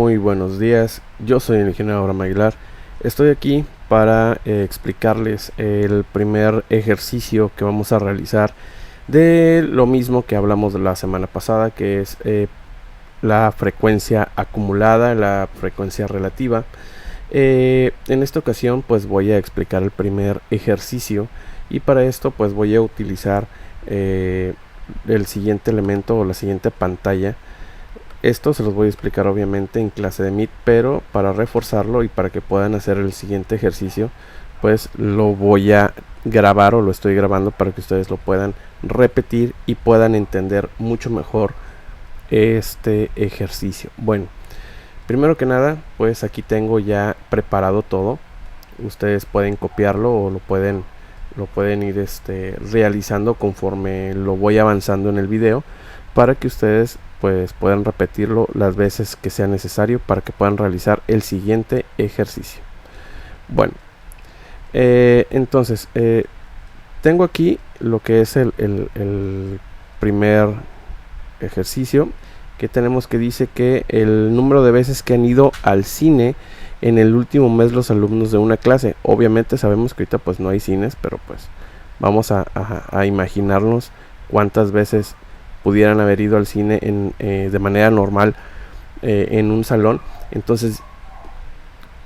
Muy buenos días, yo soy el ingeniero Abraham Aguilar. Estoy aquí para explicarles el primer ejercicio que vamos a realizar de lo mismo que hablamos de la semana pasada, que es la frecuencia acumulada, la frecuencia relativa. En esta ocasión pues voy a explicar el primer ejercicio, y para esto pues voy a utilizar el siguiente elemento o la siguiente pantalla. Esto se los voy a explicar obviamente en clase de Meet, pero para reforzarlo y para que puedan hacer el siguiente ejercicio, pues lo voy a grabar o lo estoy grabando para que ustedes lo puedan repetir y puedan entender mucho mejor este ejercicio. Bueno, primero que nada, pues aquí tengo ya preparado todo. Ustedes pueden copiarlo o lo pueden ir realizando conforme lo voy avanzando en el video, para que ustedes pues puedan repetirlo las veces que sea necesario para que puedan realizar el siguiente ejercicio. Bueno, entonces tengo aquí lo que es el primer ejercicio que tenemos, que dice que el número de veces que han ido al cine en el último mes los alumnos de una clase. Obviamente sabemos que ahorita pues no hay cines, pero pues vamos a imaginarnos cuántas veces pudieran haber ido al cine de manera normal en un salón. Entonces,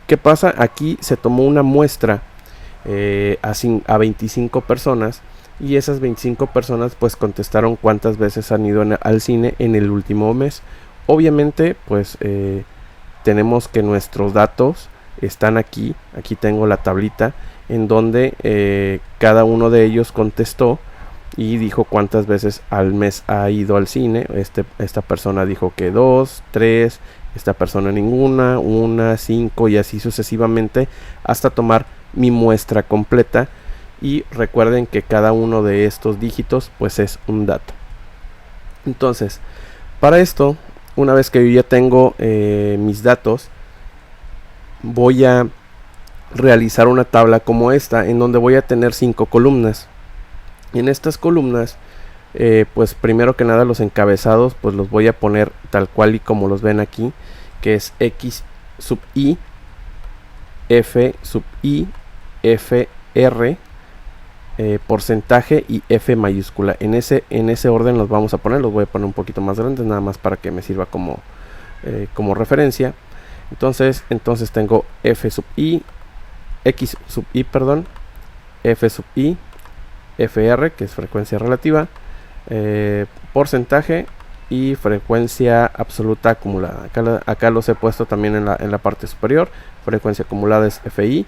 ¿qué pasa? Aquí se tomó una muestra a 25 personas, y esas 25 personas pues contestaron cuántas veces han ido al cine en el último mes. Obviamente pues tenemos que nuestros datos están aquí. Aquí tengo la tablita en donde cada uno de ellos contestó y dijo cuántas veces al mes ha ido al cine. Esta persona dijo que 2, 3, esta persona ninguna, 1, 5, y así sucesivamente hasta tomar mi muestra completa. Y recuerden que cada uno de estos dígitos pues es un dato. Entonces, para esto, una vez que yo ya tengo mis datos, voy a realizar una tabla como esta, en donde voy a tener 5 columnas. En estas columnas, pues primero que nada los encabezados pues los voy a poner tal cual y como los ven aquí, que es X sub I, F sub I, F R, porcentaje y F mayúscula. En ese orden los vamos a poner. Los voy a poner un poquito más grandes, nada más para que me sirva como referencia. Entonces tengo F sub I, X sub I, perdón, F sub I, FR, que es frecuencia relativa, porcentaje y frecuencia absoluta acumulada. Acá los he puesto también en la parte superior. Frecuencia acumulada es FI,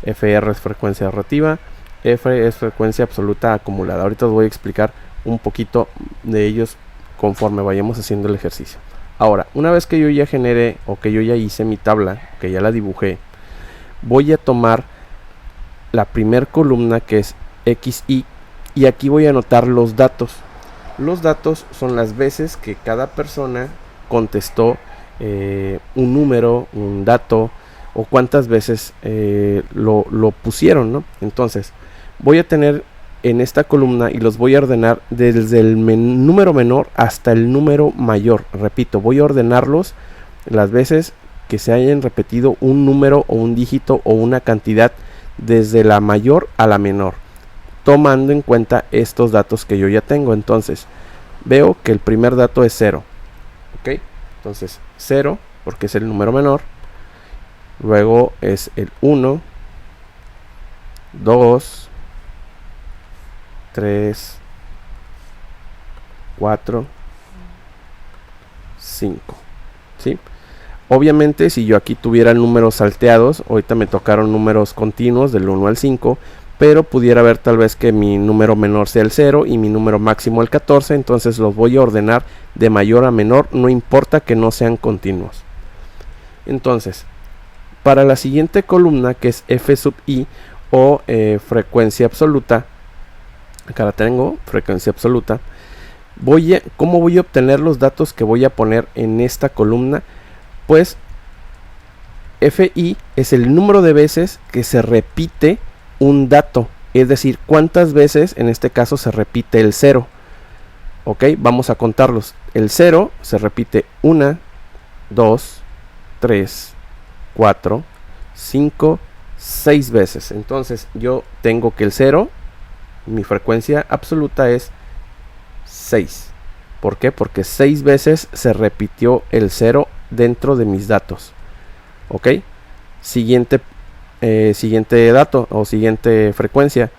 FR es frecuencia relativa, F es frecuencia absoluta acumulada. Ahorita os voy a explicar un poquito de ellos conforme vayamos haciendo el ejercicio. Ahora, una vez que yo ya generé o que yo ya hice mi tabla, que ya la dibujé, voy a tomar la primer columna, que es XI, y aquí voy a anotar los datos. Los datos son las veces que cada persona contestó un número, un dato, o cuántas veces lo pusieron, ¿no? Entonces voy a tener en esta columna y los voy a ordenar desde el número menor hasta el número mayor. Repito, voy a ordenarlos las veces que se hayan repetido un número o un dígito o una cantidad, desde la mayor a la menor, tomando en cuenta estos datos que yo ya tengo. Entonces veo que el primer dato es 0, ¿ok? Entonces 0 porque es el número menor, luego es el 1, 2, 3, 4, 5, ¿sí? Obviamente si yo aquí tuviera números salteados, ahorita me tocaron números continuos del 1 al 5, pero pudiera haber tal vez que mi número menor sea el 0 y mi número máximo el 14, entonces los voy a ordenar de mayor a menor, no importa que no sean continuos. Entonces, para la siguiente columna, que es F sub I o frecuencia absoluta, acá la tengo, frecuencia absoluta, ¿cómo voy a obtener los datos que voy a poner en esta columna? Pues FI es el número de veces que se repite un dato, es decir, cuántas veces en este caso se repite el 0. Ok, vamos a contarlos. El 0 se repite 1, 2, 3, 4, 5, 6 veces. Entonces yo tengo que el 0, mi frecuencia absoluta es 6. ¿Por qué? Porque 6 veces se repitió el 0 dentro de mis datos. ¿Ok? Siguiente dato o siguiente frecuencia.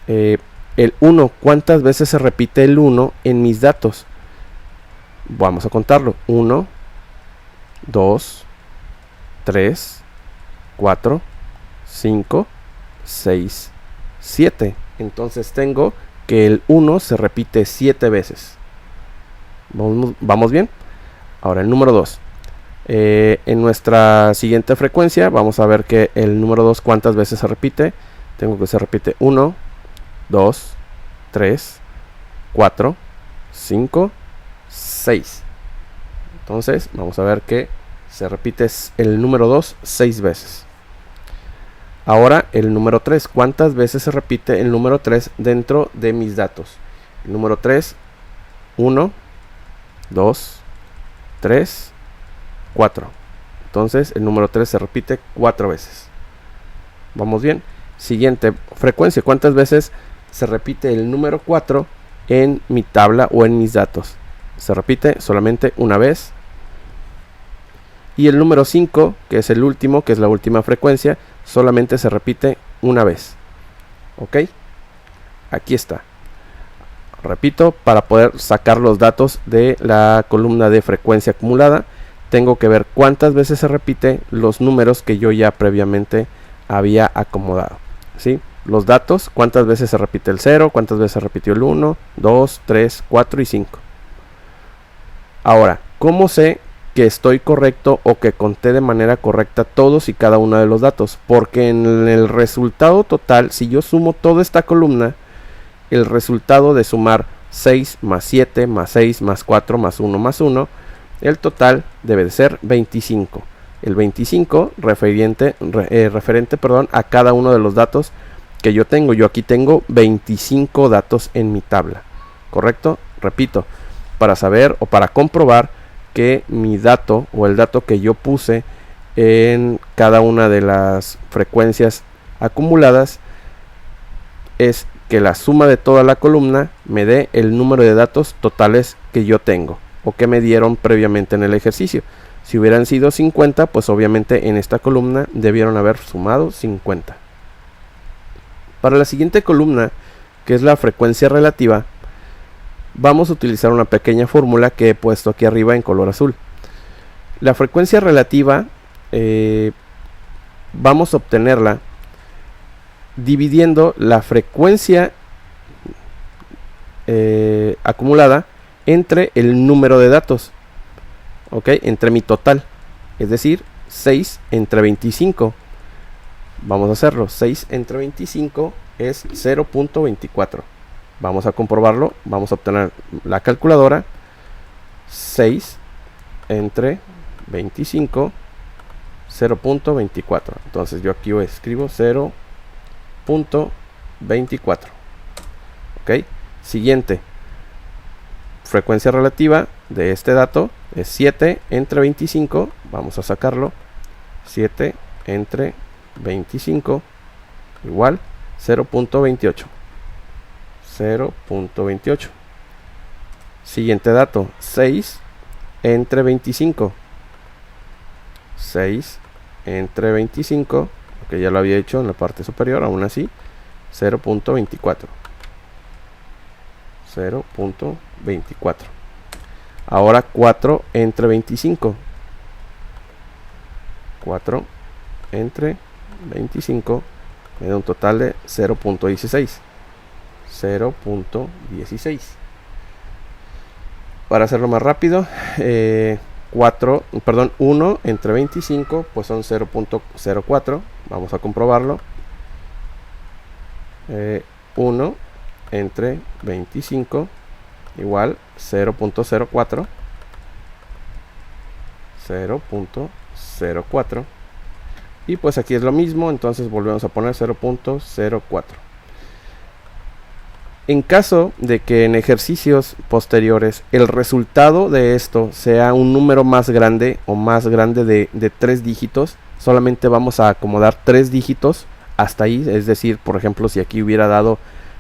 El 1, ¿cuántas veces se repite el 1 en mis datos? Vamos a contarlo. 1, 2, 3, 4, 5, 6, 7. Entonces tengo que el 1 se repite 7 veces. ¿Vamos bien? Ahora el número 2. En nuestra siguiente frecuencia vamos a ver que el número 2 cuántas veces se repite. Tengo que se repite 1, 2, 3, 4, 5, 6. Entonces vamos a ver que se repite el número 2 6 veces. Ahora el número 3. ¿Cuántas veces se repite el número 3 dentro de mis datos? El número 3, 1, 2, 3, 4. Entonces el número 3 se repite 4 veces. ¿Vamos bien? Siguiente frecuencia. ¿Cuántas veces se repite el número 4 en mi tabla o en mis datos? Se repite solamente una vez. Y el número 5, que es el último, que es la última frecuencia, solamente se repite una vez. ¿Ok? Aquí está. Repito, para poder sacar los datos de la columna de frecuencia acumulada, tengo que ver cuántas veces se repite los números que yo ya previamente había acomodado. ¿Sí? Los datos, cuántas veces se repite el 0, cuántas veces se repitió el 1, 2, 3, 4 y 5. Ahora, ¿cómo sé que estoy correcto o que conté de manera correcta todos y cada uno de los datos? Porque en el resultado total, si yo sumo toda esta columna, el resultado de sumar 6 más 7 más 6 más 4 más 1 más 1, el total debe de ser 25. El 25 referente a cada uno de los datos que yo tengo. Yo aquí tengo 25 datos en mi tabla. ¿Correcto? Repito, para saber o para comprobar que mi dato o el dato que yo puse en cada una de las frecuencias acumuladas es que la suma de toda la columna me dé el número de datos totales que yo tengo o que me dieron previamente en el ejercicio. Si hubieran sido 50, pues obviamente en esta columna debieron haber sumado 50. Para la siguiente columna, que es la frecuencia relativa, vamos a utilizar una pequeña fórmula que he puesto aquí arriba en color azul. La frecuencia relativa vamos a obtenerla dividiendo la frecuencia acumulada entre el número de datos, ¿ok? Entre mi total, es decir, 6 entre 25. Vamos a hacerlo. 6 entre 25 es 0.24. Vamos a comprobarlo. Vamos a obtener la calculadora. 6 entre 25, 0.24. Entonces yo aquí escribo 0.24. Ok. Siguiente. Frecuencia relativa de este dato es 7 entre 25. Vamos a sacarlo. 7 entre 25 igual 0.28. 0.28. Siguiente dato, 6 entre 25. 6 entre 25, que ya lo había hecho en la parte superior, aún así 0.24. 0.24. Ahora 4 entre 25. 4 entre 25 me da un total de 0.16. 0.16. Para hacerlo más rápido, 1 entre 25 pues son 0.04. Vamos a comprobarlo. 1 entre 25 igual 0.04. 0.04. Y pues aquí es lo mismo, entonces volvemos a poner 0.04. En caso de que en ejercicios posteriores el resultado de esto sea un número más grande o más grande de 3 dígitos, solamente vamos a acomodar 3 dígitos hasta ahí. Es decir, por ejemplo, si aquí hubiera dado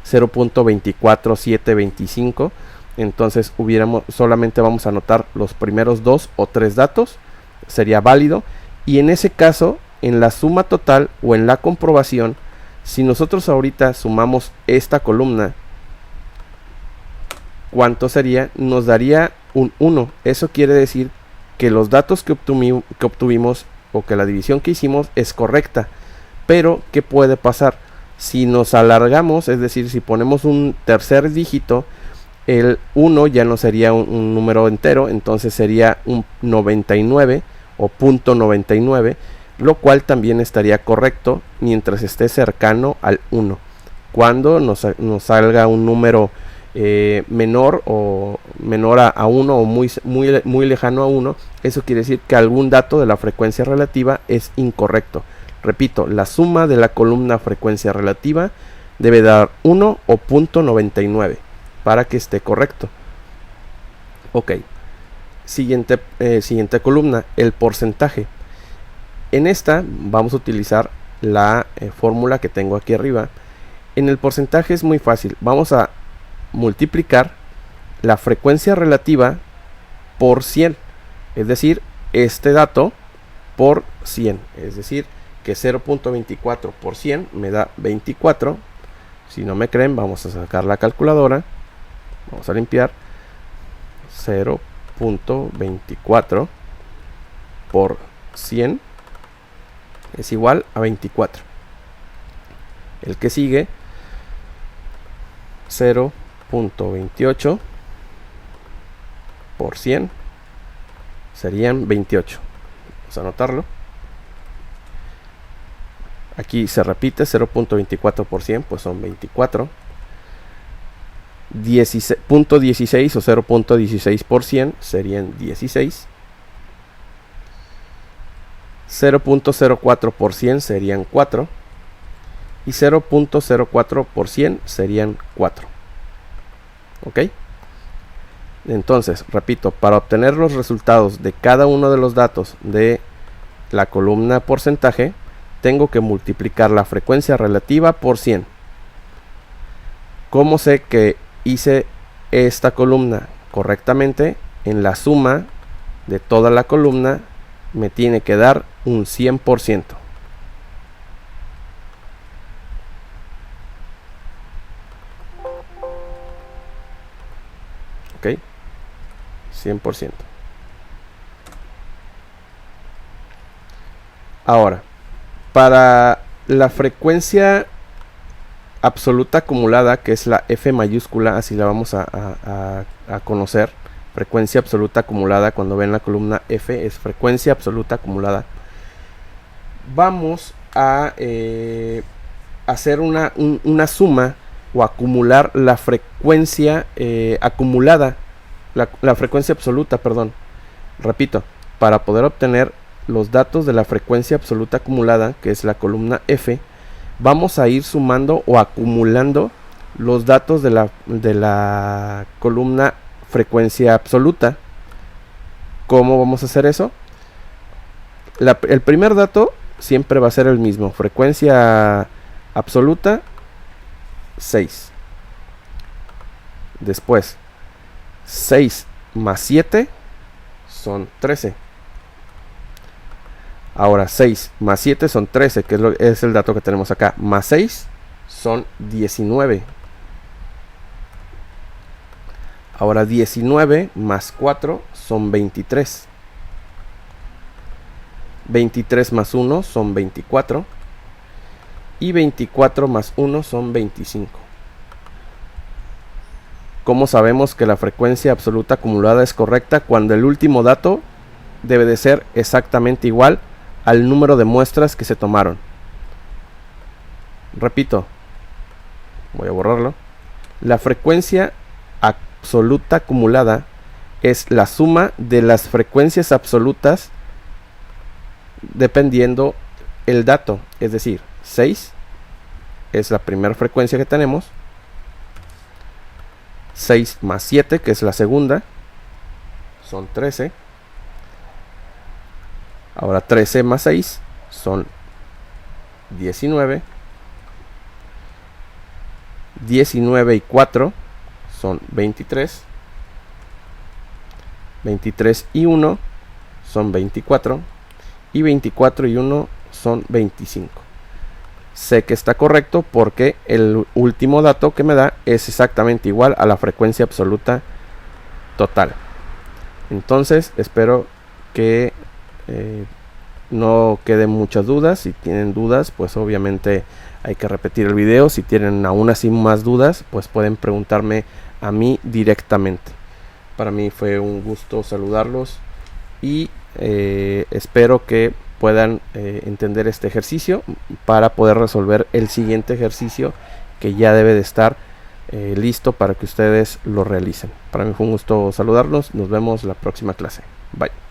0.24725, entonces solamente vamos a anotar los primeros 2 o 3 datos, sería válido. Y en ese caso, en la suma total o en la comprobación, si nosotros ahorita sumamos esta columna, ¿cuánto sería? Nos daría un 1. Eso quiere decir que los datos que obtuvimos o que la división que hicimos es correcta. Pero, ¿qué puede pasar? Si nos alargamos, es decir, si ponemos un tercer dígito, el 1 ya no sería un número entero, entonces sería un 99 o .99, lo cual también estaría correcto mientras esté cercano al 1. Cuando nos salga un número menor a 1 o muy lejano a 1, eso quiere decir que algún dato de la frecuencia relativa es incorrecto. Repito, la suma de la columna frecuencia relativa debe dar 1 o .99 para que esté correcto. Ok, siguiente columna, el porcentaje. En esta vamos a utilizar la fórmula que tengo aquí arriba. En el porcentaje es muy fácil, vamos a multiplicar la frecuencia relativa por 100, es decir, este dato por 100, es decir, que 0.24 por 100 me da 24. Si no me creen, vamos a sacar la calculadora, vamos a limpiar. 0.24 por 100 es igual a 24. El que sigue, 0.28 por 100 serían 28. Vamos a anotarlo. Aquí se repite, 0.24 por 100 pues son 24. 0.16 o 0.16 por 100 serían 16. 0.04 por 100 serían 4. Y 0.04 por 100 serían 4. ¿Ok? Entonces, repito, para obtener los resultados de cada uno de los datos de la columna porcentaje, tengo que multiplicar la frecuencia relativa por 100. ¿Cómo sé que hice esta columna correctamente? En la suma de toda la columna me tiene que dar un 100%. ¿Ok? 100%. Ahora, para la frecuencia absoluta acumulada, que es la F mayúscula, así la vamos a conocer, frecuencia absoluta acumulada, cuando ven la columna F es frecuencia absoluta acumulada, vamos a hacer una suma o acumular la frecuencia acumulada, la frecuencia absoluta, perdón. Repito, para poder obtener los datos de la frecuencia absoluta acumulada, que es la columna F, vamos a ir sumando o acumulando los datos de la columna frecuencia absoluta. ¿Cómo vamos a hacer eso? El primer dato siempre va a ser el mismo, frecuencia absoluta 6. Después 6 más 7 son 13. Ahora 6 más 7 son 13, que es el dato que tenemos acá. Más 6 son 19. Ahora 19 más 4 son 23. 23 más 1 son 24. Y 24 más 1 son 25. ¿Cómo sabemos que la frecuencia absoluta acumulada es correcta? Cuando el último dato debe de ser exactamente igual al número de muestras que se tomaron. Repito, voy a borrarlo. La frecuencia absoluta acumulada es la suma de las frecuencias absolutas dependiendo el dato, es decir, 6 es la primera frecuencia que tenemos, 6 más 7, que es la segunda, son 13. Ahora 13 más 6 son 19. 19 y 4 son 23. 23 y 1 son 24. Y 24 y 1 son 25. Sé que está correcto porque el último dato que me da es exactamente igual a la frecuencia absoluta total. Entonces espero que no queden muchas dudas. Si tienen dudas, pues obviamente hay que repetir el video. Si tienen aún así más dudas, pues pueden preguntarme a mí directamente. Para mí fue un gusto saludarlos y espero que puedan entender este ejercicio para poder resolver el siguiente ejercicio, que ya debe de estar listo para que ustedes lo realicen. Para mí fue un gusto saludarlos. Nos vemos la próxima clase. Bye.